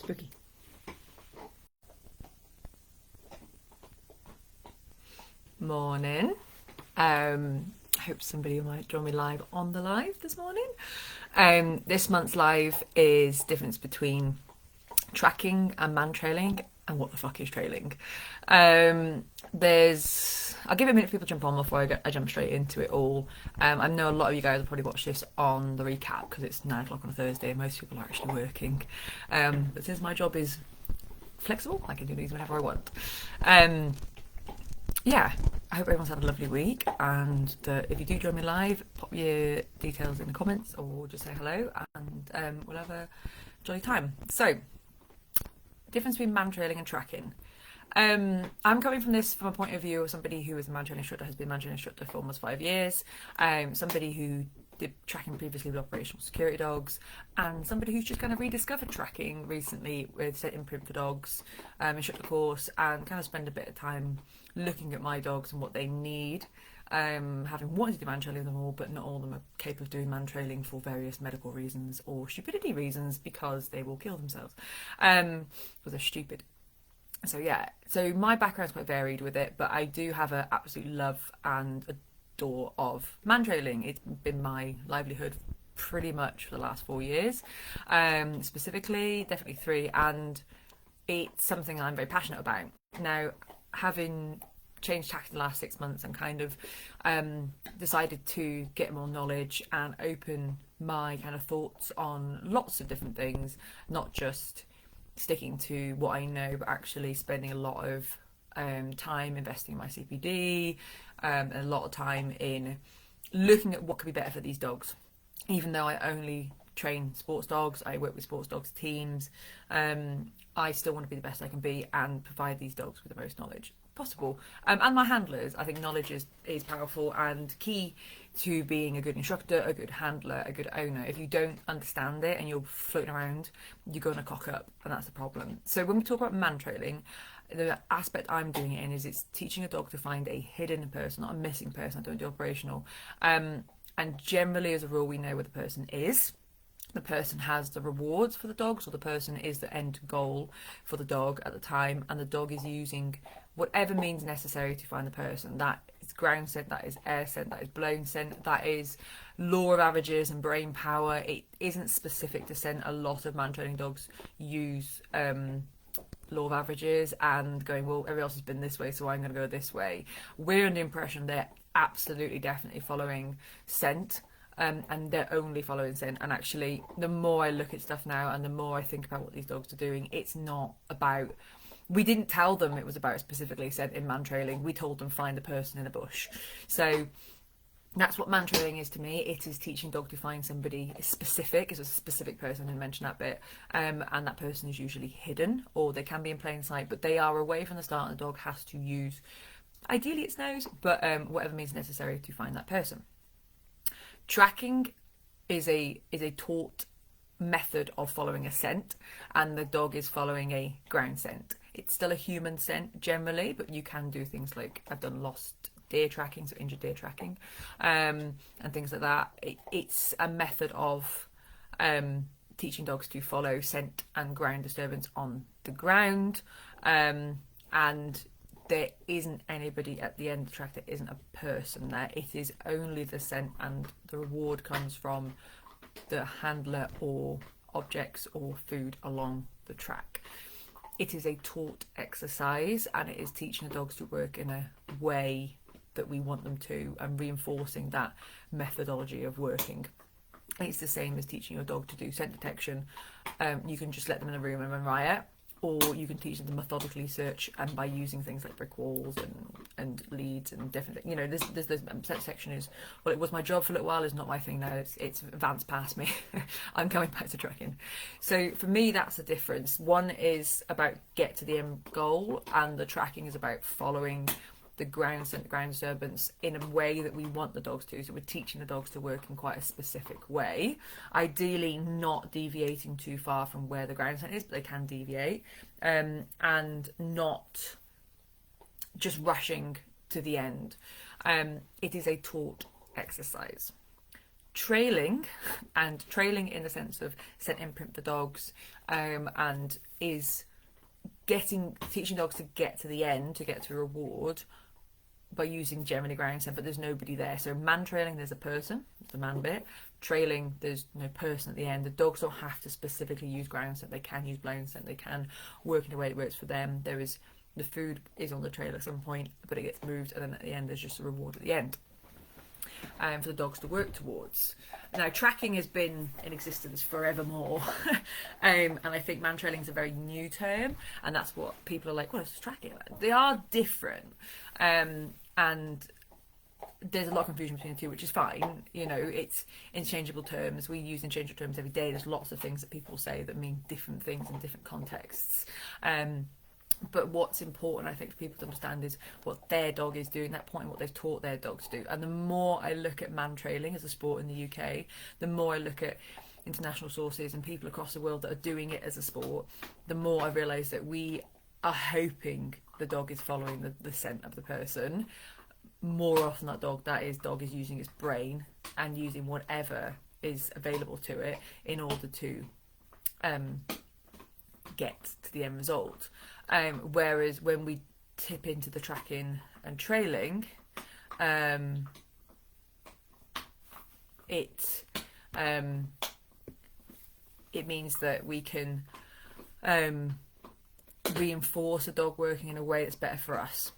Spooky. Morning. I hope somebody might join me live on the live this morning. This month's live is difference between tracking and mantrailing, and what the fuck is trailing. I'll give it a minute for people to jump on before I jump straight into it all. I know a lot of you guys will probably watch this on the recap because it's 9 o'clock on a Thursday and most people are actually working. But since my job is flexible, I can do these whenever I want. Yeah, I hope everyone's had a lovely week, and if you do join me live, pop your details in the comments or just say hello, and we'll have a jolly time. So, difference between mantrailing and tracking. I'm coming from this from a point of view of somebody who is a mantrailing instructor, has been a mantrailing instructor for almost 5 years, somebody who did tracking previously with operational security dogs, and somebody who's just kind of rediscovered tracking recently with Scent Imprint for dogs, instructor course, and kind of spend a bit of time looking at my dogs and what they need, having wanted to do mantrailing with them all, but not all of them are capable of doing mantrailing for various medical reasons or stupidity reasons because they will kill themselves because they're stupid. So yeah, so my background's quite varied with it, but I do have an absolute love and adore of mantrailing. It's been my livelihood pretty much for the last 4 years, specifically, definitely 3, and it's something I'm very passionate about. Now, having changed tack in the last 6 months and kind of decided to get more knowledge and open my kind of thoughts on lots of different things, not just sticking to what I know, but actually spending a lot of time investing in my CPD, and a lot of time in looking at what could be better for these dogs. Even though I only train sports dogs, I work with sports dogs teams, I still want to be the best I can be and provide these dogs with the most knowledge possible. And my handlers, I think knowledge is powerful and key to being a good instructor, a good handler, a good owner. If you don't understand it and you're floating around, you're going to cock up, and that's the problem. So when we talk about mantrailing, the aspect I'm doing it in is it's teaching a dog to find a hidden person, not a missing person. I don't do operational. And generally, as a rule, we know where the person is. The person has the rewards for the dog, so the person is the end goal for the dog at the time, and the dog is using whatever means necessary to find the person. That is ground scent, that is air scent, that is blown scent, that is law of averages and brain power. It isn't specific to scent. A lot of mantrailing dogs use law of averages and going, well, everybody else has been this way, so I'm going to go this way. We're under the impression they're absolutely, definitely following scent. And they're only following scent. And actually, the more I look at stuff now and the more I think about what these dogs are doing, it's not about... We didn't tell them it was about specifically scent in mantrailing. We told them find the person in a bush. So that's what mantrailing is to me. It is teaching dog to find somebody specific. It's a specific person, I didn't mention that bit. And that person is usually hidden, or they can be in plain sight, but they are away from the start, and the dog has to use, ideally its nose, but whatever means necessary to find that person. Tracking is a taught method of following a scent, and the dog is following a ground scent. It's still a human scent generally, but you can do things like, I've done lost deer tracking, so injured deer tracking, and things like that. It's a method of teaching dogs to follow scent and ground disturbance on the ground, and there isn't anybody at the end of the track, there isn't a person there. It is only the scent, and the reward comes from the handler or objects or food along the track. It is a taught exercise, and it is teaching the dogs to work in a way that we want them to, and reinforcing that methodology of working. It's the same as teaching your dog to do scent detection. You can just let them in a room and run riot, or you can teach them to methodically search, and by using things like brick walls and leads and different, you know, there's scent section is, well, it was my job for a little while, is not my thing now. It's advanced past me. I'm coming back to tracking. So for me, that's the difference. One is about get to the end goal, and the tracking is about following the ground scent, ground disturbance in a way that we want the dogs to. So we're teaching the dogs to work in quite a specific way, ideally not deviating too far from where the ground scent is, but they can deviate, and not just rushing to the end. It is a taught exercise. trailing, and trailing in the sense of scent imprint for dogs, and is teaching dogs to get to the end, to get to a reward by using generally ground scent, but there's nobody there. So mantrailing, there's a person, the man bit. Trailing, there's no person at the end. The dogs don't have to specifically use ground scent. They can use blown scent. They can work in a way that works for them. The food is on the trail at some point, but it gets moved, and then at the end there's just a reward at the end for the dogs to work towards. Now, tracking has been in existence forevermore, and I think mantrailing is a very new term, and that's what people are like, well, it's tracking. They are different, and there's a lot of confusion between the two, which is fine. You know, it's interchangeable terms. We use interchangeable terms every day. There's lots of things that people say that mean different things in different contexts. But what's important, I think, for people to understand is what their dog is doing, that point, what they've taught their dogs to do. And the more I look at mantrailing as a sport in the UK, the more I look at international sources and people across the world that are doing it as a sport, the more I realise that we are hoping the dog is following the scent of the person. More often that dog is using its brain and using whatever is available to it in order to get to the end result. Whereas when we tip into the tracking and trailing, it means that we can reinforce a dog working in a way that's better for us.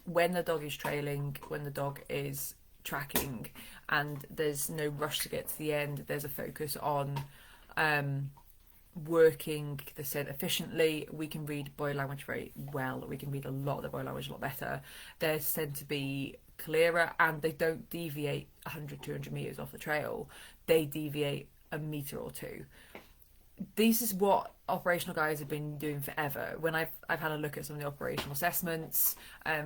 When the dog is trailing, when the dog is tracking, and there's no rush to get to the end, there's a focus on working the scent efficiently. We can read body language very well. We can read a lot of the body language a lot better. They tend to be clearer, and they don't deviate 100, 200 metres off the trail. They deviate a metre or two. This is what operational guys have been doing forever. When I've had a look at some of the operational assessments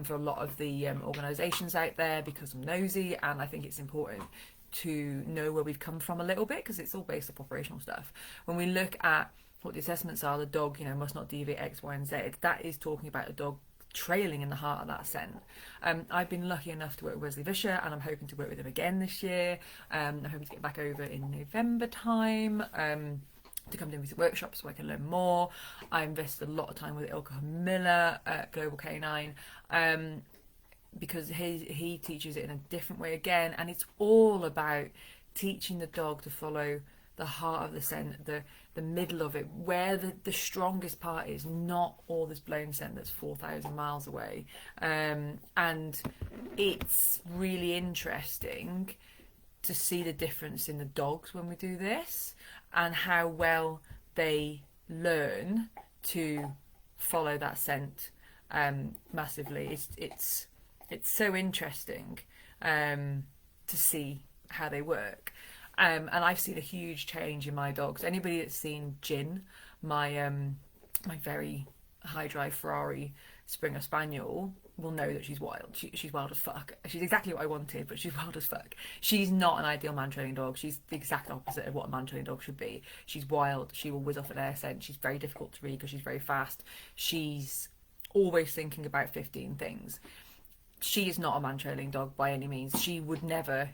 for a lot of the organisations out there, because I'm nosy, and I think it's important to know where we've come from a little bit, because it's all based off operational stuff. When we look at what the assessments are, the dog, must not deviate X, Y, and Z. That is talking about a dog trailing in the heart of that scent. I've been lucky enough to work with Wesley Vischer, and I'm hoping to work with him again this year. I'm hoping to get back over in November time to come to some workshops so I can learn more. I invested a lot of time with Ilka Miller at Global Canine, because he teaches it in a different way again, and it's all about teaching the dog to follow the heart of the scent, the middle of it, where the strongest part is, not all this blown scent that's 4,000 miles away. And it's really interesting to see the difference in the dogs when we do this, and how well they learn to follow that scent massively. It's so interesting to see how they work. And I've seen a huge change in my dogs. Anybody that's seen Gin, my very high drive Ferrari Springer Spaniel, will know that she's wild. She's wild as fuck. She's exactly what I wanted, but she's wild as fuck. She's not an ideal man-training dog. She's the exact opposite of what a man-training dog should be. She's wild. She will whiz off an air scent. She's very difficult to read because she's very fast. She's always thinking about 15 things. She is not a man-trailing dog by any means. She would never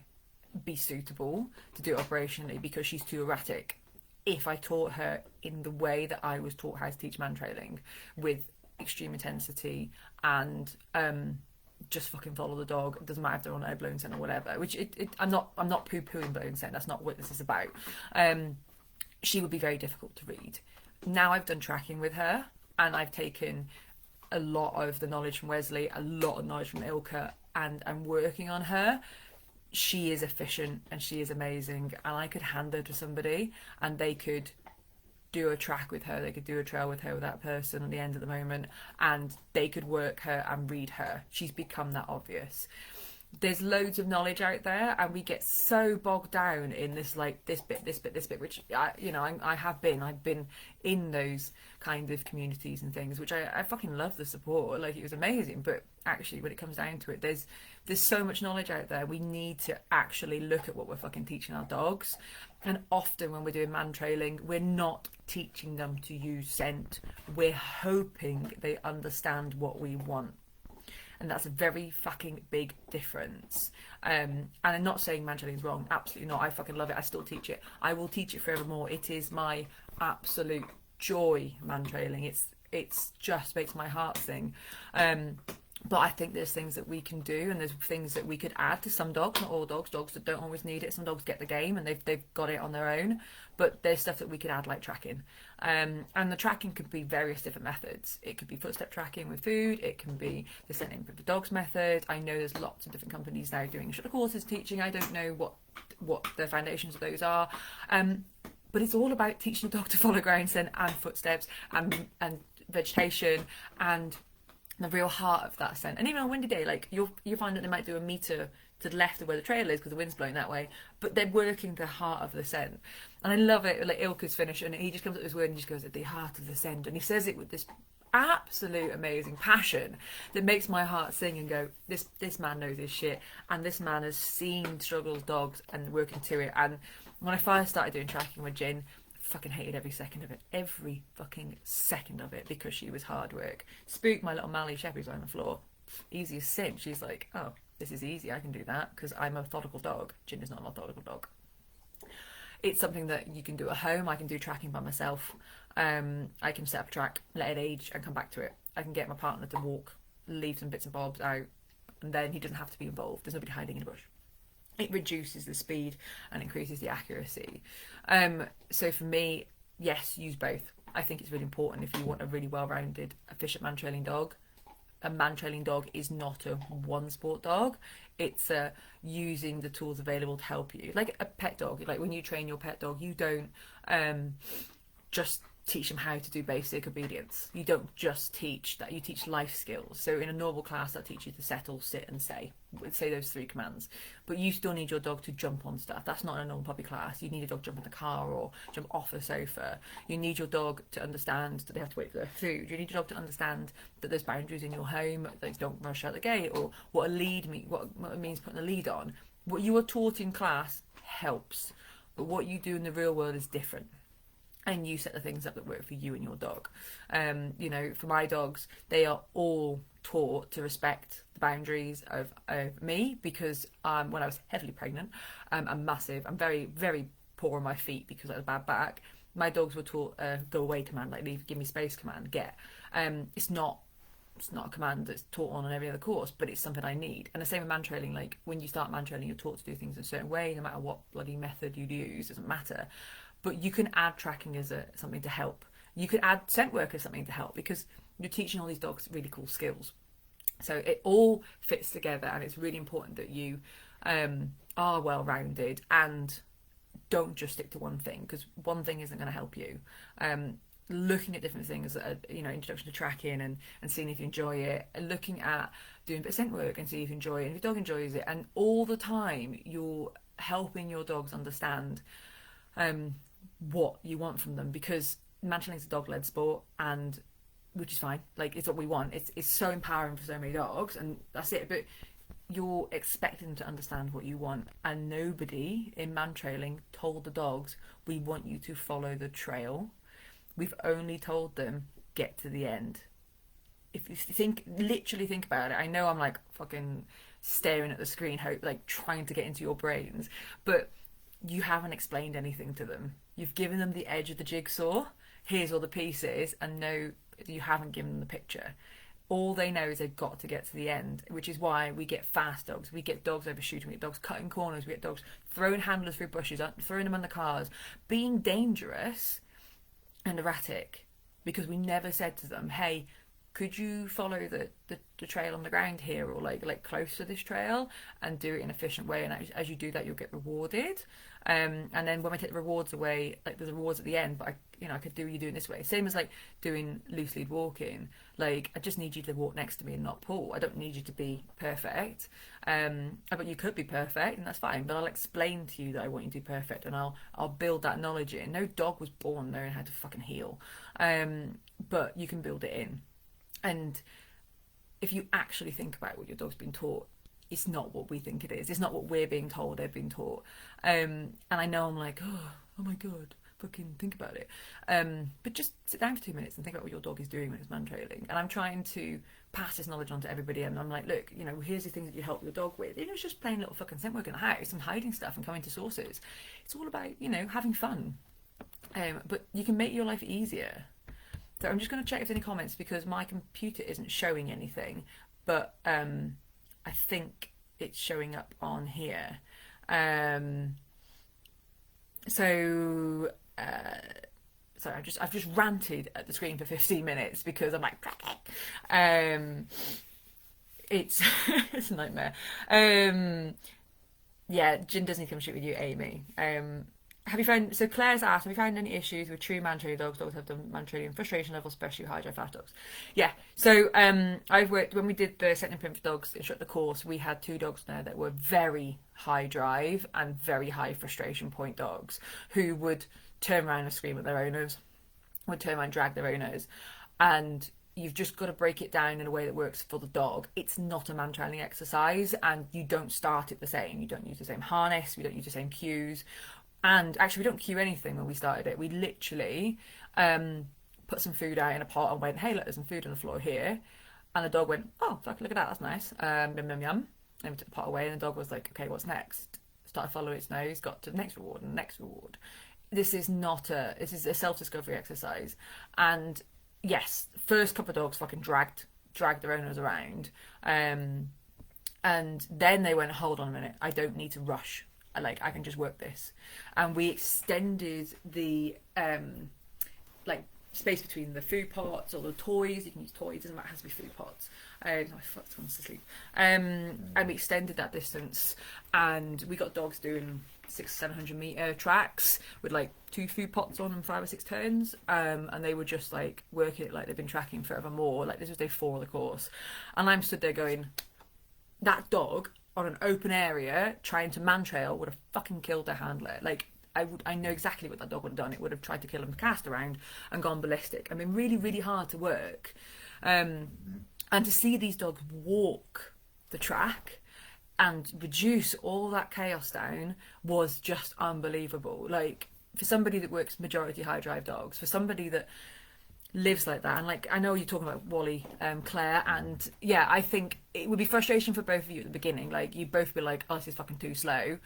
be suitable to do it operationally because she's too erratic. If I taught her in the way that I was taught how to teach man-trailing, with extreme intensity and just fucking follow the dog, it doesn't matter if they're on a blown scent or whatever, which I'm not poo-pooing blown scent, that's not what this is about. She would be very difficult to read. Now I've done tracking with her, and I've taken a lot of the knowledge from Wesley, a lot of knowledge from Ilka, and I'm working on her. She is efficient and she is amazing, and I could hand her to somebody and they could do a track with her, they could do a trail with her, with that person at the end of the moment, and they could work her and read her. She's become that obvious. There's loads of knowledge out there, and we get so bogged down in this, like, this bit, which I've been in those kind of communities and things, which I fucking love the support, like, it was amazing. But actually, when it comes down to it, there's so much knowledge out there. We need to actually look at what we're fucking teaching our dogs. And often when we're doing man trailing, we're not teaching them to use scent. We're hoping they understand what we want. and that's a very fucking big difference. And I'm not saying mantrailing is wrong, absolutely not. I fucking love it. I still teach it. I will teach it forevermore. It is my absolute joy, mantrailing. It's just makes my heart sing. But I think there's things that we can do, and there's things that we could add to some dogs, not all dogs, dogs that don't always need it. Some dogs get the game and they've got it on their own, but there's stuff that we could add, like tracking. And the tracking could be various different methods. It could be footstep tracking with food, it can be the Scent Imprint for dogs method. I know there's lots of different companies now doing instructor courses teaching. I don't know what the foundations of those are. But it's all about teaching the dog to follow ground scent and footsteps and vegetation and the real heart of that scent. And even on a windy day, like you'll find that they might do a meter to the left of where the trail is because the wind's blowing that way, but they're working the heart of the scent. And I love it. Like Ilka's finish, and he just comes up with this word and just goes, at the heart of the scent, and he says it with this absolute amazing passion that makes my heart sing and go, this man knows his shit, and this man has seen struggles dogs and working to it. And when I first started doing tracking with Jin, fucking hated every second of it because she was hard work. Spook, my little Mallee Shepherd's on the floor, easy as sin. She's like, oh, this is easy, I can do that because I'm a methodical dog. Jin is not a methodical dog. It's something that you can do at home. I can do tracking by myself. I can set up a track, let it age and come back to it. I can get my partner to walk, leave some bits and bobs out, and then he doesn't have to be involved. There's nobody hiding in the bush. It reduces the speed and increases the accuracy. So for me, yes, use both. I think it's really important if you want a really well-rounded, efficient mantrailing dog. A mantrailing dog is not a one-sport dog. It's using the tools available to help you. Like a pet dog, like when you train your pet dog, you don't just teach them how to do basic obedience. You don't just teach that, you teach life skills. So in a normal class, that teach you to settle, sit and say those 3 commands. But you still need your dog to jump on stuff. That's not in a normal puppy class. You need a dog to jump in the car or jump off a sofa. You need your dog to understand that they have to wait for their food. You need your dog to understand that there's boundaries in your home, like don't rush out the gate, or what it means putting a lead on. What you are taught in class helps, but what you do in the real world is different. And you set the things up that work for you and your dog. You know, for my dogs, they are all taught to respect the boundaries of me because when I was heavily pregnant, I'm massive. I'm very, very poor on my feet because I had a bad back. My dogs were taught go away command, like leave, give me space command, get. It's not a command that's taught on every other course, but it's something I need. And the same with mantrailing. Like when you start mantrailing, you're taught to do things in a certain way, no matter what bloody method you use, doesn't matter. But you can add tracking as something to help. You could add scent work as something to help because you're teaching all these dogs really cool skills. So it all fits together, and it's really important that you are well-rounded and don't just stick to one thing, because one thing isn't going to help you. Looking at different things, introduction to tracking and seeing if you enjoy it, and looking at doing a bit of scent work and see if you enjoy it, and if your dog enjoys it, and all the time you're helping your dogs understand what you want from them, because mantrailing is a dog-led sport, and which is fine, like it's what we want. It's so empowering for so many dogs, and that's it. But you're expecting them to understand what you want, and nobody in mantrailing told the dogs, we want you to follow the trail. We've only told them, get to the end. If you literally think about it, I know I'm like fucking staring at the screen, like trying to get into your brains, but you haven't explained anything to them. You've given them the edge of the jigsaw. Here's all the pieces, and no, you haven't given them the picture. All they know is they've got to get to the end, which is why we get fast dogs. We get dogs overshooting. We get dogs cutting corners. We get dogs throwing handlers through bushes, throwing them on the cars, being dangerous and erratic, because we never said to them, hey, could you follow the trail on the ground here, or like close to this trail, and do it in an efficient way, and as you do that you'll get rewarded. And then when we take the rewards away, like there's rewards at the end, but I could do you doing this way. Same as like doing loose lead walking. Like I just need you to walk next to me and not pull. I don't need you to be perfect. But you could be perfect, and that's fine. But I'll explain to you that I want you to be perfect, and I'll build that knowledge in. No dog was born knowing how to fucking heel. But you can build it in. And if you actually think about what your dog's been taught, it's not what we think it is. It's not what we're being told they've been taught. And I know I'm like, oh my God. fucking think about it. But just sit down for 2 minutes and think about what your dog is doing when it's mantrailing. And I'm trying to pass this knowledge on to everybody, and I'm like, look, you know, here's the things that you help your dog with. You know, it's just plain little fucking scent work in the house and hiding stuff and coming to sources. It's all about, you know, having fun. But you can make your life easier. So I'm just going to check if there's any comments, because my computer isn't showing anything, but I think it's showing up on here. So I've just ranted at the screen for 15 minutes because I'm like, it's it's a nightmare. Yeah, Jin does need to come shoot with you, Amy. Have you found, so Claire's asked, have you found any issues with true mantrailing dogs? Dogs have done mantrailing frustration levels, especially high drive fast dogs. Yeah, so I've worked, when we did the Scent Imprint for Dogs instructor course, we had 2 dogs there that were very high drive and very high frustration point dogs who would turn around and scream at their owners, would turn around and drag their owners. And you've just got to break it down in a way that works for the dog. It's not a mantrailing exercise, and you don't start it the same. You don't use the same harness, we don't use the same cues. And actually, we don't cue anything when we started it. We literally put some food out in a pot and went, hey, look, there's some food on the floor here. And the dog went, oh, fuck, look at that, that's nice. Yum, yum, yum. And we took the pot away, and the dog was like, okay, what's next? Started following its nose, got to the next reward and the next reward. This is a self-discovery exercise. And yes, first couple of dogs fucking dragged their owners around. And then they went, hold on a minute, I don't need to rush. I can just work this. And we extended the space between the food pots or the toys. You can use toys, it doesn't matter, it has to be food pots. My foot's gone to sleep. And we extended that distance, and we got dogs doing 600-700 meter tracks with like 2 food pots on and 5 or 6 turns, and they were just like working it like they've been tracking forevermore. Like, this was day 4 of the course, and I'm stood there going, that dog on an open area trying to mantrail would have fucking killed their handler. Like, I know exactly what that dog would have done. It would have tried to kill him, cast around and gone ballistic. I mean, really, really hard to work. And to see these dogs walk the track and reduce all that chaos down was just unbelievable. Like, for somebody that works majority high drive dogs, for somebody that lives like that, and like, I know you're talking about Wally, Claire, and yeah, I think it would be frustration for both of you at the beginning. Like, you'd both be like, oh, this is fucking too slow.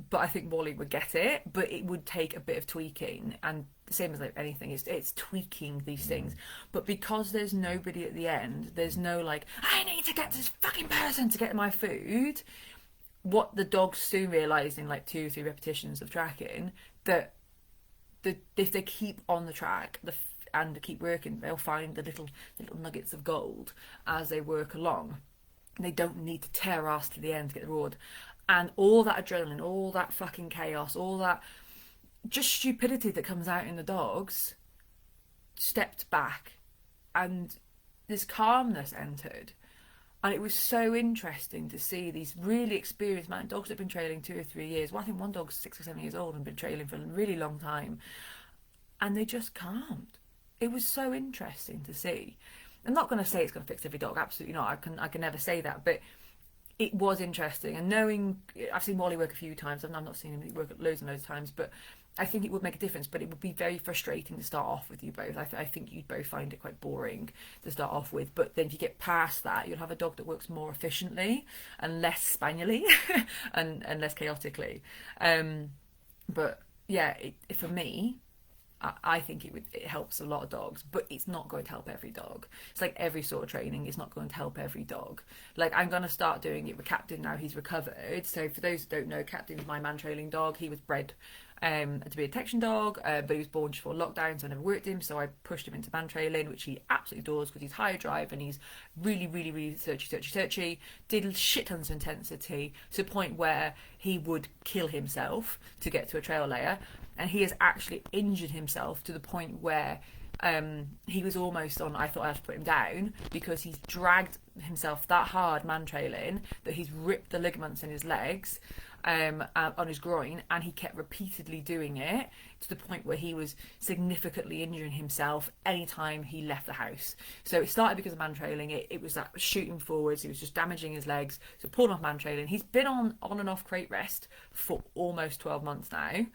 But I think Wally would get it, but it would take a bit of tweaking, and the same as like anything, it's tweaking these things. But because there's nobody at the end, there's no like, I need to get this fucking person to get my food. What the dogs soon realised in like 2 or 3 repetitions of tracking, that if they keep on the track and keep working, they'll find the little nuggets of gold as they work along. They don't need to tear ass to the end to get the reward. And all that adrenaline, all that fucking chaos, all that just stupidity that comes out in the dogs stepped back, and this calmness entered. And it was so interesting to see these really experienced dogs that have been trailing 2 or 3 years. Well, I think one dog's 6 or 7 years old and been trailing for a really long time. And they just calmed. It was so interesting to see. I'm not going to say it's going to fix every dog. Absolutely not. I can never say that. But it was interesting. And knowing, I've seen Wally work a few times. I've not seen him work loads and loads of times. But I think it would make a difference, but it would be very frustrating to start off with you both. I think you'd both find it quite boring to start off with, but then if you get past that, you'll have a dog that works more efficiently and less spanially and less chaotically. But yeah, for me, I think it helps a lot of dogs, but it's not going to help every dog. It's like every sort of training is not going to help every dog. Like, I'm going to start doing it with Captain now he's recovered. So for those who don't know, Captain's my mantrailing dog. He was bred to be a detection dog, but he was born just before lockdown, so I never worked him, so I pushed him into mantrailing, which he absolutely adores because he's high drive and he's really, really, really searchy, did shit tons of intensity to the point where he would kill himself to get to a trail layer, and he has actually injured himself to the point where he was almost on, I thought I had to put him down because he's dragged himself that hard mantrailing that he's ripped the ligaments in his legs on his groin, and he kept repeatedly doing it to the point where he was significantly injuring himself anytime he left the house. So it started because of mantrailing. It was that shooting forwards, he was just damaging his legs, so pulled off mantrailing. He's been on and off crate rest for almost 12 months now.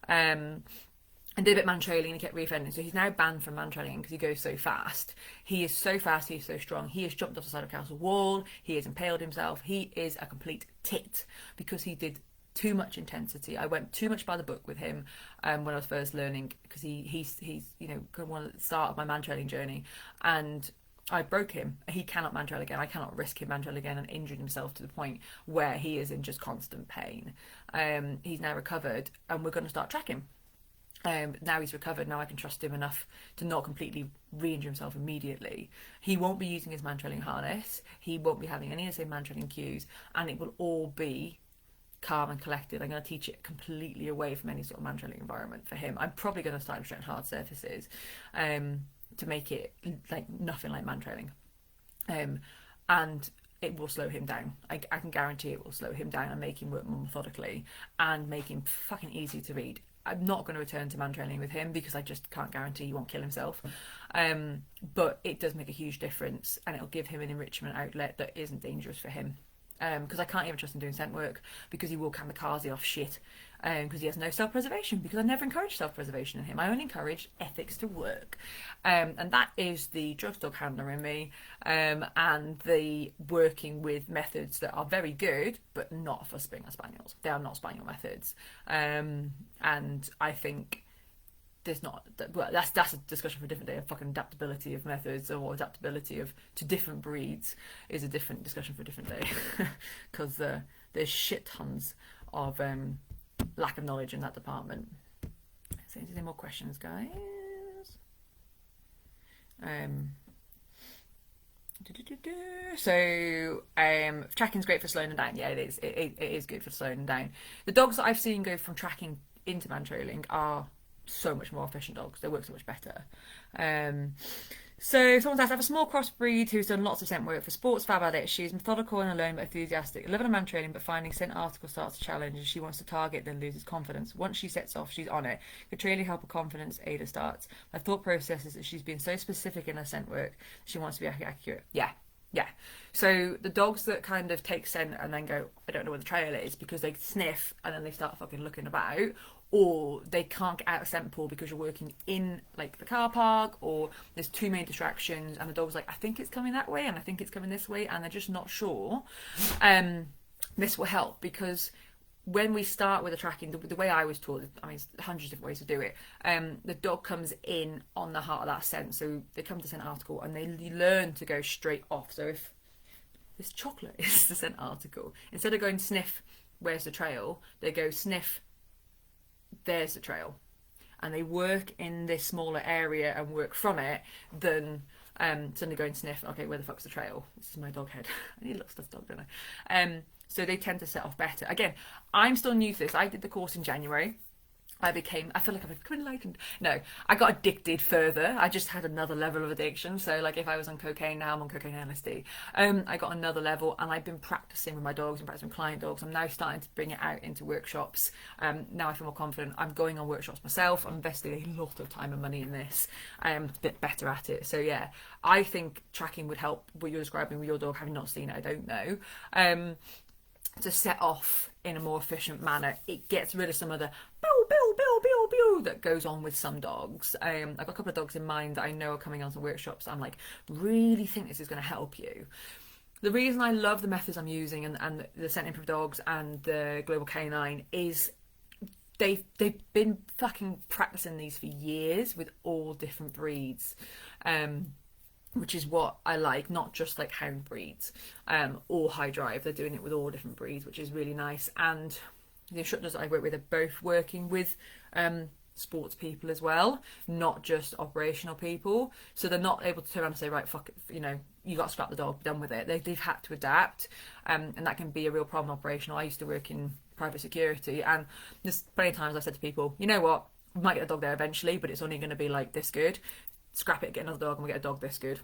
And did a bit of mantrailing and he kept reoffending. So he's now banned from mantrailing because he goes so fast. He is so fast, he's so strong. He has jumped off the side of a castle wall, he has impaled himself. He is a complete tit because he did too much intensity. I went too much by the book with him when I was first learning, because he's you know, one at the start of my mantrailing journey, and I broke him. He cannot mantrail again. I cannot risk him mantrail again and injuring himself to the point where he is in just constant pain. He's now recovered and we're going to start tracking. Now he's recovered, now I can trust him enough to not completely re-injure himself immediately. He won't be using his mantrailing harness, he won't be having any of the same mantrailing cues, and it will all be calm and collected. I'm going to teach it completely away from any sort of mantrailing environment for him. I'm probably going to start instructing hard surfaces to make it like nothing like mantrailing, and it will slow him down. I can guarantee it will slow him down and make him work more methodically and make him fucking easy to read. I'm not going to return to mantrailing with him because I just can't guarantee he won't kill himself. But it does make a huge difference, and it'll give him an enrichment outlet that isn't dangerous for him. Because I can't even trust him doing scent work because he will kamikaze off shit. Because he has no self-preservation, because I never encourage self-preservation in him. I only encourage ethics to work. And that is the drugs dog handler in me, and the working with methods that are very good, but not for Springer Spaniels. They are not Spaniel methods. And I think there's not, well, that's a discussion for a different day. Fucking adaptability of methods or adaptability to different breeds is a different discussion for a different day. Because there's shit tons of lack of knowledge in that department. So, any more questions, guys? So tracking's great for slowing them down. Yeah, it is. It is good for slowing them down. The dogs that I've seen go from tracking into mantrailing are so much more efficient dogs. They work so much better. So someone's asked, I have a small crossbreed who's done lots of scent work for sports, fab addict. She's methodical and alone but enthusiastic. Loving a mantrailing, but finding scent articles starts a challenge and she wants to target, then loses confidence. Once she sets off, she's on it. Could really help her confidence, Ada starts. My thought process is that she's been so specific in her scent work, she wants to be accurate. Yeah. So the dogs that kind of take scent and then go, I don't know where the trail is, because they sniff and then they start fucking looking about, or they can't get out of scent pool because you're working in like the car park, or there's too many distractions and the dog's like, I think it's coming that way and I think it's coming this way, and they're just not sure. This will help, because when we start with the tracking, the way I was taught, I mean, there's hundreds of different ways to do it. The dog comes in on the heart of that scent, so they come to scent article and they learn to go straight off. So if this chocolate is the scent article, instead of going sniff, where's the trail, they go sniff, there's the trail, and they work in this smaller area and work from it than suddenly going sniff, okay, where the fuck's the trail? This is my dog head. I need a little stuffed dog, don't I? So they tend to set off better. Again, I'm still new to this. I did the course in January. I feel like I've become enlightened. No, I got addicted further. I just had another level of addiction. So like if I was on cocaine, now I'm on cocaine and LSD. I got another level, and I've been practicing with my dogs and practicing with client dogs. I'm now starting to bring it out into workshops. Now I feel more confident. I'm going on workshops myself. I'm investing a lot of time and money in this. I'm a bit better at it. So yeah, I think tracking would help what you're describing with your dog. Having not seen it, I don't know. To set off in a more efficient manner. It gets rid of some of the bill, bill, bill, bill, bill that goes on with some dogs. I've got a couple of dogs in mind that I know are coming on to workshops. I'm like, really think this is going to help you. The reason I love the methods I'm using and the Scent Imprint dogs and the Global Canine is they've been fucking practicing these for years with all different breeds. Which is what I like, not just like hound breeds or high drive. They're doing it with all different breeds, which is really nice. And the instructors I work with are both working with sports people as well, not just operational people. So they're not able to turn around and say, right, fuck it, you know, you got to scrap the dog, done with it. They've had to adapt, and that can be a real problem operational. I used to work in private security, and there's plenty of times I've said to people, you know what, we might get a dog there eventually, but it's only going to be like this good. Scrap it, get another dog, and we get a dog this good.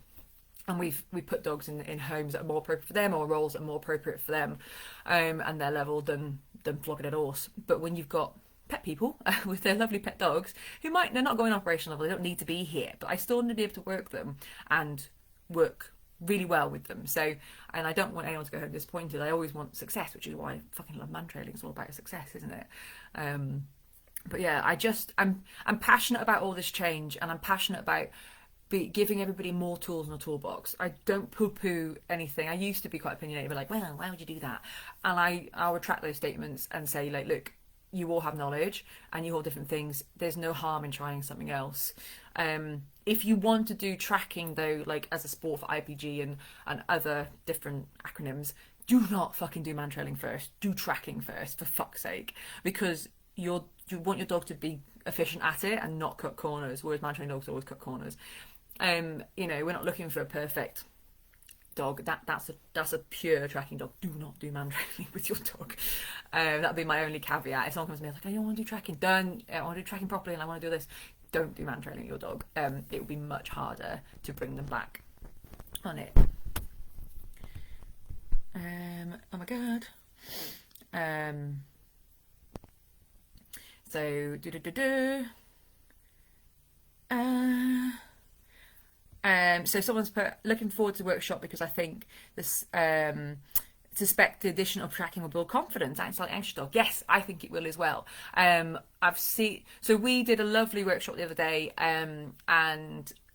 And we put dogs in homes that are more appropriate for them, or roles that are more appropriate for them and their level than flogging a horse. But when you've got pet people with their lovely pet dogs who they're not going operational level, they don't need to be here, but I still need to be able to work them and work really well with them. So, and I don't want anyone to go home disappointed. I always want success, which is why I fucking love mantrailing. It's all about success, isn't it? But yeah, I'm passionate about all this change, and I'm passionate about giving everybody more tools in a toolbox. I don't poo-poo anything. I used to be quite opinionated, but like, well, why would you do that? And I'll retract those statements and say, like, look, you all have knowledge and you all different things. There's no harm in trying something else. If you want to do tracking though, like as a sport for IPG and other different acronyms, do not fucking do mantrailing first. Do tracking first, for fuck's sake, because you want your dog to be efficient at it and not cut corners, whereas mantrailing dogs always cut corners. You know, we're not looking for a perfect dog. That's a pure tracking dog. Do not do mantrailing with your dog. That'd be my only caveat. If someone comes to me like, I don't want to do tracking, I want to do tracking properly and I want to do this, don't do mantrailing with your dog. It will be much harder to bring them back on it. Oh my god. So so someone's put looking forward to workshop because I think this suspect the addition of tracking will build confidence. Acts like anxious dog. Yes, I think it will as well. So we did a lovely workshop the other day, and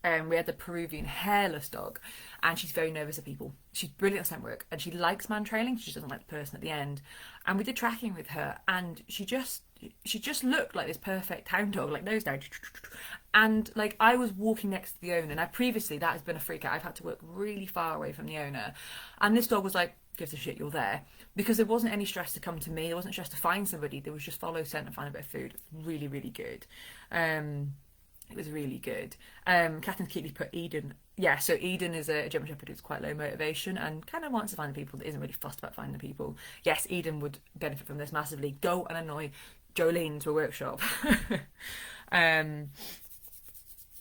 we had the Peruvian hairless dog, and she's very nervous of people. She's brilliant at scent work, and she likes mantrailing. She just doesn't like the person at the end. And we did tracking with her, and she just looked like this perfect hound dog, like nose down. And like I was walking next to the owner, and that has been a freak out. I've had to work really far away from the owner, and this dog was like, gives a shit you're there, because there wasn't any stress to come to me. There wasn't stress to find somebody. There was just follow scent and find a bit of food. Really, really good. It was really good. Kathryn Keatley put Eden. Yeah, so Eden is a German Shepherd who's quite low motivation and kind of wants to find the people that isn't really fussed about finding the people. Yes, Eden would benefit from this massively. Go and annoy Jolene to a workshop.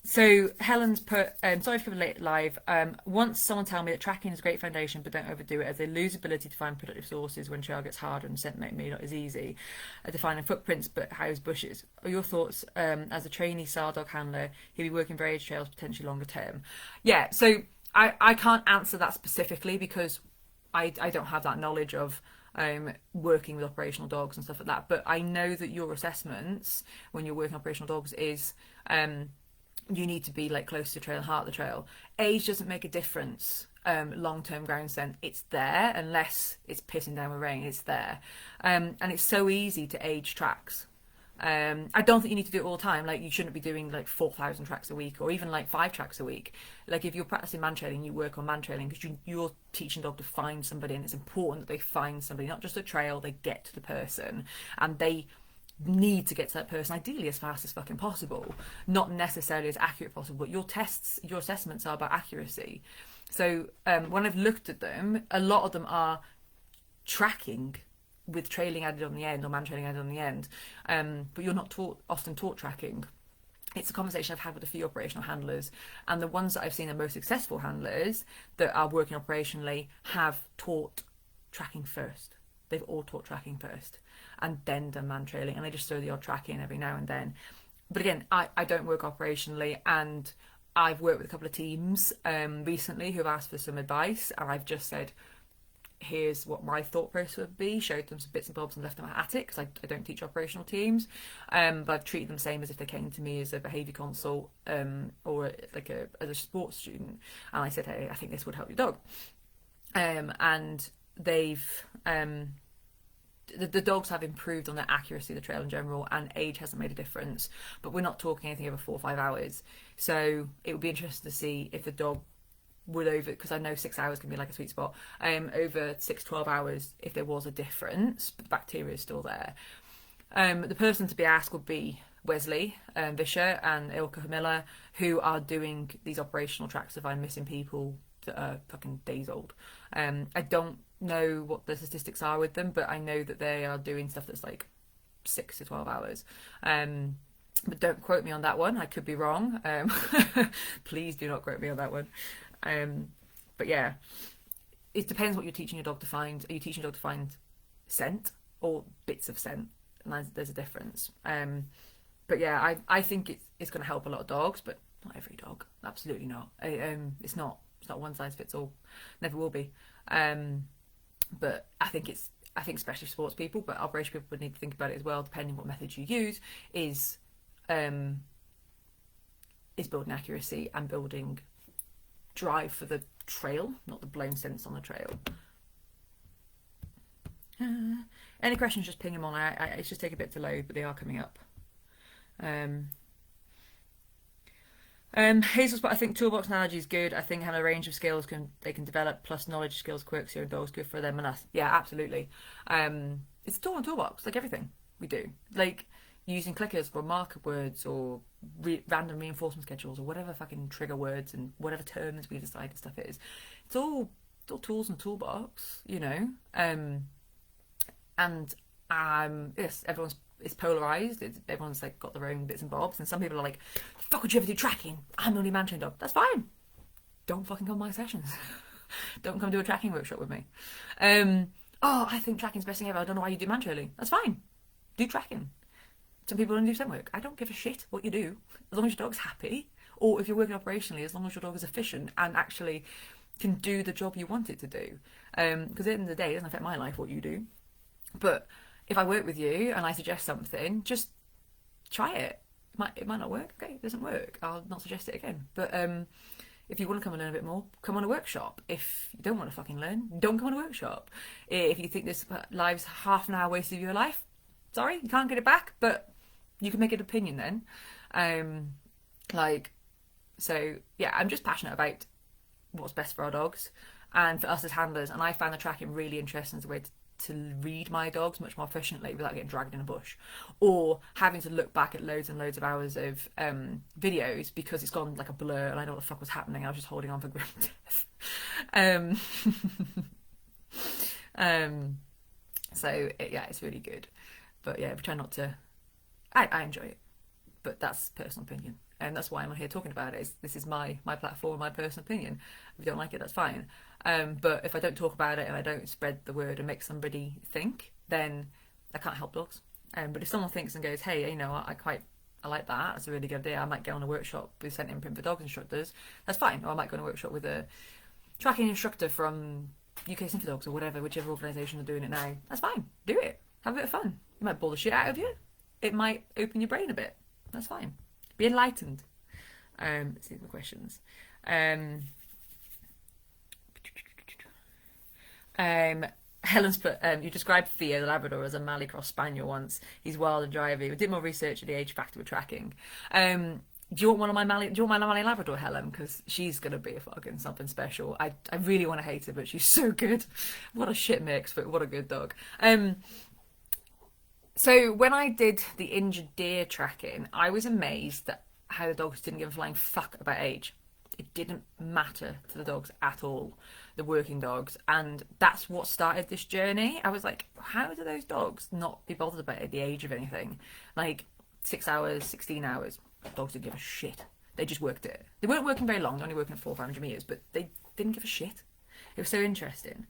So Helen's put, sorry for coming late live. Once someone tell me that tracking is a great foundation, but don't overdo it, as they lose ability to find productive sources when trail gets harder and scent may not as easy. Defining footprints, but house bushes. Are your thoughts as a trainee SAR dog handler who'll be working very age trails potentially longer term? Yeah, so I can't answer that specifically because I don't have that knowledge of working with operational dogs and stuff like that. But I know that your assessments when you're working operational dogs is you need to be like close to the trail and heart of the trail. Age doesn't make a difference. Long-term ground scent, it's there unless it's pissing down with rain. It's there, and it's so easy to age tracks. I don't think you need to do it all the time. Like you shouldn't be doing like 4,000 tracks a week or even like 5 tracks a week. Like if you're practicing mantrailing, you work on mantrailing because you're teaching dog to find somebody, and it's important that they find somebody, not just a trail. They get to the person, and they need to get to that person ideally as fast as fucking possible, not necessarily as accurate as possible, but your assessments are about accuracy. So when I've looked at them, a lot of them are tracking with trailing added on the end or mantrailing added on the end, but you're not often taught tracking. It's a conversation I've had with a few operational handlers, and the ones that I've seen the most successful handlers that are working operationally have taught tracking first. They've all taught tracking first and then done mantrailing, and they just throw the odd track in every now and then. But again, I don't work operationally, and I've worked with a couple of teams recently who have asked for some advice, and I've just said, here's what my thought process would be, showed them some bits and bobs and left them at it, because I don't teach operational teams, but I've treated them the same as if they came to me as a behaviour consult or like as a sports student, and I said, hey, I think this would help your dog. And they've the dogs have improved on their accuracy of the trail in general, and age hasn't made a difference, but we're not talking anything over 4 or 5 hours. So it would be interesting to see if the dog would over, because I know 6 hours can be like a sweet spot, over 6-12 hours, if there was a difference, but the bacteria is still there. The person to be asked would be Wesley Vischer and Ilka Miller, who are doing these operational tracks to find missing people that are fucking days old. I don't know what the statistics are with them, but I know that they are doing stuff that's like 6 to 12 hours. But don't quote me on that one. I could be wrong. Please do not quote me on that one. But yeah, it depends what you're teaching your dog to find. Are you teaching your dog to find scent or bits of scent? And there's a difference. But yeah, I think it's going to help a lot of dogs, but not every dog. Absolutely not. It's not one size fits all. Never will be. But I think I think especially sports people, but operation people would need to think about it as well, depending what methods you use, is building accuracy and building drive for the trail, not the blown scents on the trail. Any questions, just ping them on. It's just take a bit to load, but they are coming up. Hazel's, but I think toolbox analogy is good. I think having a range of skills they can develop, plus knowledge, skills, quirks, your dogs, good for them and us. Yeah, absolutely. It's a tool and toolbox, like everything we do. Like using clickers for marker words or random reinforcement schedules or whatever fucking trigger words and whatever terms we decide stuff is. It's all tools and toolbox, you know. Yes, it's polarized. Everyone's like got their own bits and bobs, and some people are like, "The fuck would you ever do tracking? I'm the only Mantrailing dog." That's fine. Don't fucking come to my sessions. Don't come do a tracking workshop with me. Oh, I think tracking's the best thing ever. I don't know why you do Mantrailing. That's fine. Do tracking. Some people don't do scent work. I don't give a shit what you do, as long as your dog's happy, or if you're working operationally, as long as your dog is efficient and actually can do the job you want it to do. Because at the end of the day, it doesn't affect my life what you do. But if I work with you and I suggest something, just try it. It might not work. Okay, it doesn't work. I'll not suggest it again. But if you want to come and learn a bit more, come on a workshop. If you don't want to fucking learn, don't come on a workshop. If you think this life's half an hour wasted of your life, sorry, you can't get it back, but you can make an opinion then. So yeah, I'm just passionate about what's best for our dogs and for us as handlers. And I find the tracking really interesting as a way to read my dogs much more efficiently without getting dragged in a bush or having to look back at loads and loads of hours of videos because it's gone like a blur and I don't know what the fuck was happening. I was just holding on for grim death. So yeah, it's really good, but yeah, we try not to. I enjoy it, but that's personal opinion, and that's why I'm here talking about it. This is my platform, my personal opinion. If you don't like it, that's fine. But if I don't talk about it and I don't spread the word and make somebody think, then I can't help dogs. But if someone thinks and goes, hey, you know, I like that, that's a really good idea, I might get on a workshop with Scent Imprint for dogs instructors, that's fine. Or I might go on a workshop with a tracking instructor from UK Sniffer Dogs or whatever, whichever organisation are doing it now. That's fine. Do it. Have a bit of fun. It might bore the shit out of you. It might open your brain a bit. That's fine. Be enlightened. Let's see the questions. Helen's put, you described Theo the Labrador as a Mallee Cross Spaniel once. He's wild and drivey. We did more research at the age factor with tracking. Do you want one of my Mallee Labrador, Helen? Because she's gonna be a fucking something special. I really want to hate her, but she's so good. What a shit mix, but what a good dog. So when I did the injured deer tracking, I was amazed at how the dogs didn't give a flying fuck about age. It didn't matter to the dogs at all, the working dogs, and that's what started this journey. I was like, how do those dogs not be bothered about the age of anything? Like 6 hours, 16 hours, dogs didn't give a shit. They just worked it. They weren't working very long, only working at 400 or 500 meters, but they didn't give a shit. It was so interesting.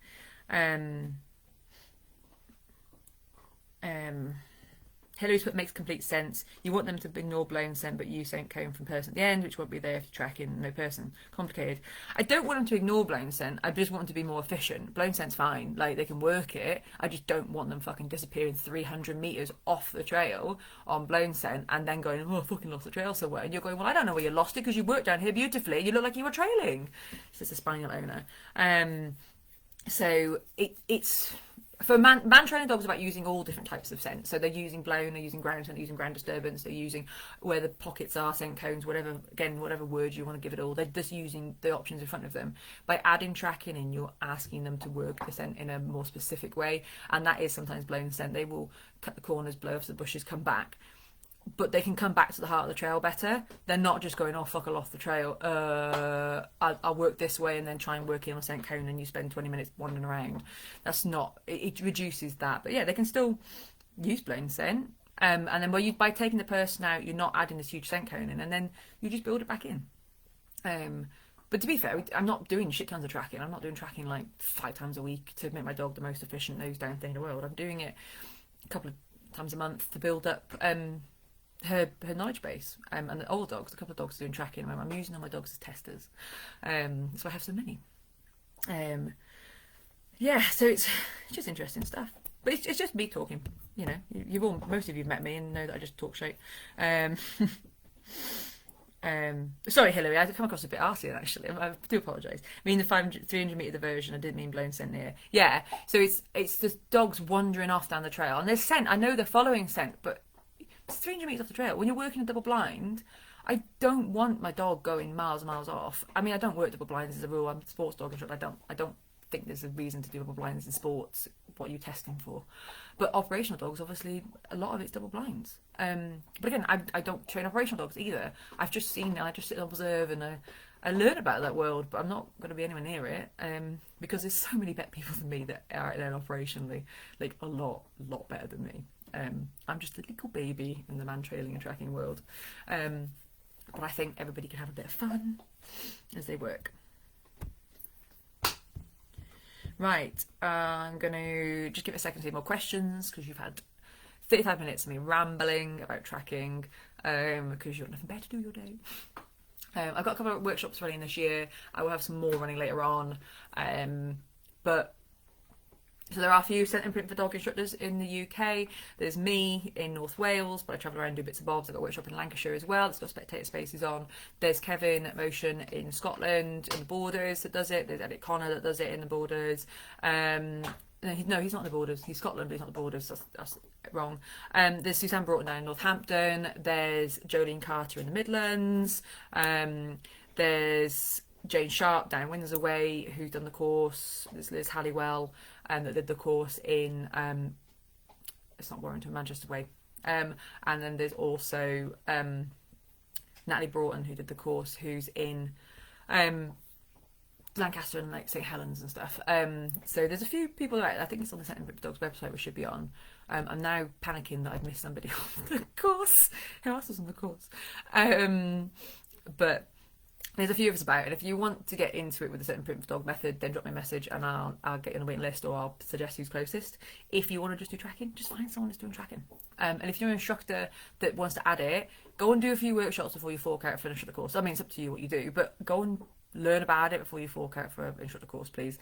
Hillary's put makes complete sense. You want them to ignore blown scent but use scent cone from person at the end, which won't be there if you're tracking no person. Complicated. I don't want them to ignore blown scent. I just want them to be more efficient. Blown scent's fine. Like, they can work it. I just don't want them fucking disappearing 300 meters off the trail on blown scent and then going, oh, I fucking lost the trail somewhere. And you're going, well, I don't know where you lost it because you worked down here beautifully. You look like you were trailing. It's just a spaniel owner. So it's... For Mantrailing dogs, about using all different types of scent. So they're using blown, they're using ground scent, they're using ground disturbance, they're using where the pockets are, scent cones, whatever, again, whatever word you want to give it all. They're just using the options in front of them. By adding tracking in, you're asking them to work the scent in a more specific way. And that is sometimes blown scent. They will cut the corners, blow off the bushes, come back. But they can come back to the heart of the trail better. They're not just going, oh, fuck, I lost the trail. I'll work this way and then try and work in on a scent cone and you spend 20 minutes wandering around. That's not... It reduces that. But yeah, they can still use blown scent. And then by taking the person out, you're not adding this huge scent cone in, and then you just build it back in. But to be fair, I'm not doing shit tons of tracking. I'm not doing tracking like 5 times a week to make my dog the most efficient nose down thing in the world. I'm doing it a couple of times a month to build up... her knowledge base, and the older dogs, a couple of dogs are doing tracking. I'm using all my dogs as testers, so I have so many. Yeah, so it's just interesting stuff. But it's just me talking, you know. Most of you have met me and know that I just talk straight. Sorry, Hillary, I come across a bit arsey actually. I do apologise. I mean the 300 metre diversion. I didn't mean blown scent near. Yeah, so it's just dogs wandering off down the trail, and there's scent. I know they're following scent, but it's 300 metres off the trail. When you're working a double blind, I don't want my dog going miles and miles off. I mean, I don't work double blinds as a rule. I'm a sports dog instructor. I don't think there's a reason to do double blinds in sports. What are you testing for? But operational dogs, obviously, a lot of it's double blinds. But again, I don't train operational dogs either. I've just seen it, I just sit and observe, and I learn about that world, but I'm not going to be anywhere near it, because there's so many better people than me that are out there operationally, like a lot better than me. I'm just a little baby in the Mantrailing and Tracking world. But I think everybody can have a bit of fun as they work. Right, I'm going to just give it a second to see more questions, because you've had 35 minutes of me rambling about tracking, because you've got nothing better to do your day. I've got a couple of workshops running this year. I will have some more running later on. So there are a few Scent Imprint for dog instructors in the UK. There's me in North Wales, but I travel around and do bits and bobs. I've got a workshop in Lancashire as well. It's got spectator spaces on. There's Kevin at Motion in Scotland, in the Borders, that does it. There's Eric Connor that does it in the Borders. No, he's not in the Borders. He's Scotland, but he's not the Borders. That's wrong. There's Suzanne Broughton down in Northampton. There's Jolene Carter in the Midlands. There's Jane Sharp down Windsor Way, who's done the course. There's Liz Halliwell, that did the course in it's not Warrington, Manchester Way. And then there's also Natalie Broughton, who did the course, who's in Lancaster and like St Helens and stuff. So there's a few people that I think it's on the Scent Imprint Dogs website, which should be on. I'm now panicking that I've missed somebody off the course. Who else was on the course? But there's a few of us about it. If you want to get into it with the Scent Imprint for Dog method, then drop me a message and I'll get you on the waiting list, or I'll suggest who's closest. If you want to just do tracking, just find someone that's doing tracking. And if you're an instructor that wants to add it, go and do a few workshops before you fork out for an instructor course. I mean, it's up to you what you do, but go and learn about it before you fork out for an instructor course, please.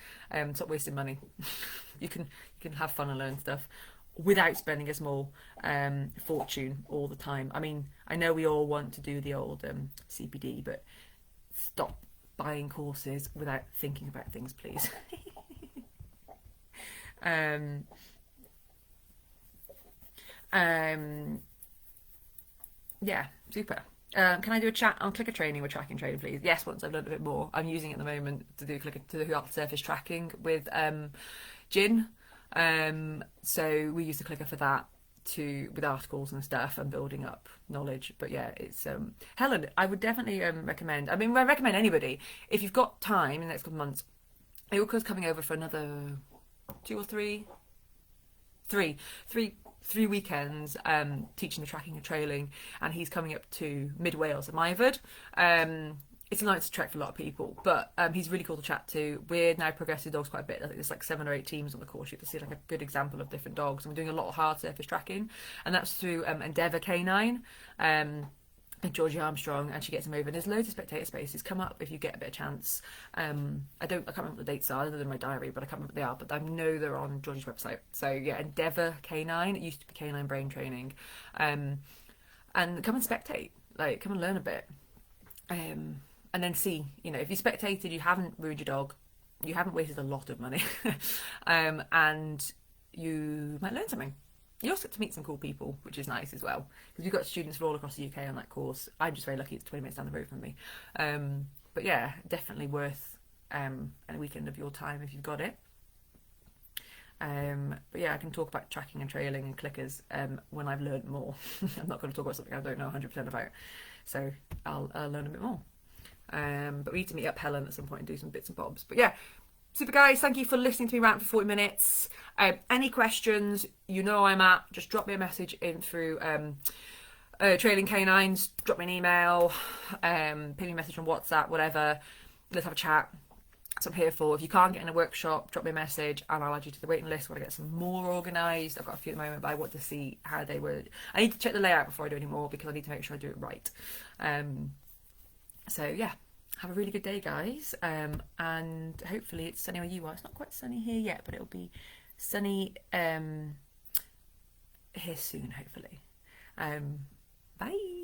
Stop wasting money. you can have fun and learn stuff without spending a small fortune all the time. I mean, I know we all want to do the old CPD, but stop buying courses without thinking about things, please. Yeah, super. Can I do a chat on clicker training with tracking training, please? Yes, once I've learned a bit more. I'm using it at the moment to do hard surface tracking with Gin. So we use the clicker for that, with articles and stuff and building up knowledge. But yeah, it's Helen, I would definitely recommend. I mean, I recommend anybody, if you've got time in the next couple of months. Ilka's coming over for another 2 or 3 weekends teaching the tracking and trailing, and he's coming up to mid Wales at Myford. It's a nice trek for a lot of people, but he's really cool to chat to. We're now progressing dogs quite a bit. I think there's like 7 or 8 teams on the course. You can see like a good example of different dogs, and we're doing a lot of hard surface tracking, and that's through Endeavour Canine, and Georgie Armstrong, and she gets him over. And there's loads of spectator spaces. Come up if you get a bit of chance. I can't remember what the dates are, other than my diary, but I can't remember what they are. But I know they're on Georgie's website. So yeah, Endeavour Canine. It used to be Canine Brain Training, and come and spectate. Like, come and learn a bit. And then see, if you spectated, you haven't ruined your dog, you haven't wasted a lot of money, and you might learn something. You also get to meet some cool people, which is nice as well, because we've got students from all across the UK on that course. I'm just very lucky it's 20 minutes down the road from me. But yeah, definitely worth a weekend of your time if you've got it. But yeah, I can talk about tracking and trailing and clickers when I've learned more. I'm not going to talk about something I don't know 100% about, so I'll learn a bit more. But we need to meet up Helen at some point and do some bits and bobs. But yeah, super guys, thank you for listening to me rant for 40 minutes. Any questions, I'm at, just drop me a message in through Trailing Canines, drop me an email, ping me a message on WhatsApp, whatever. Let's have a chat. That's what I'm here for. If you can't get in a workshop, drop me a message and I'll add you to the waiting list. I want to get some more organised. I've got a few at the moment, but I want to see how they were. I need to check the layout before I do any more, because I need to make sure I do it right. So yeah, have a really good day, guys, and hopefully it's sunny where you are. It's not quite sunny here yet, but it'll be sunny here soon, hopefully. Bye.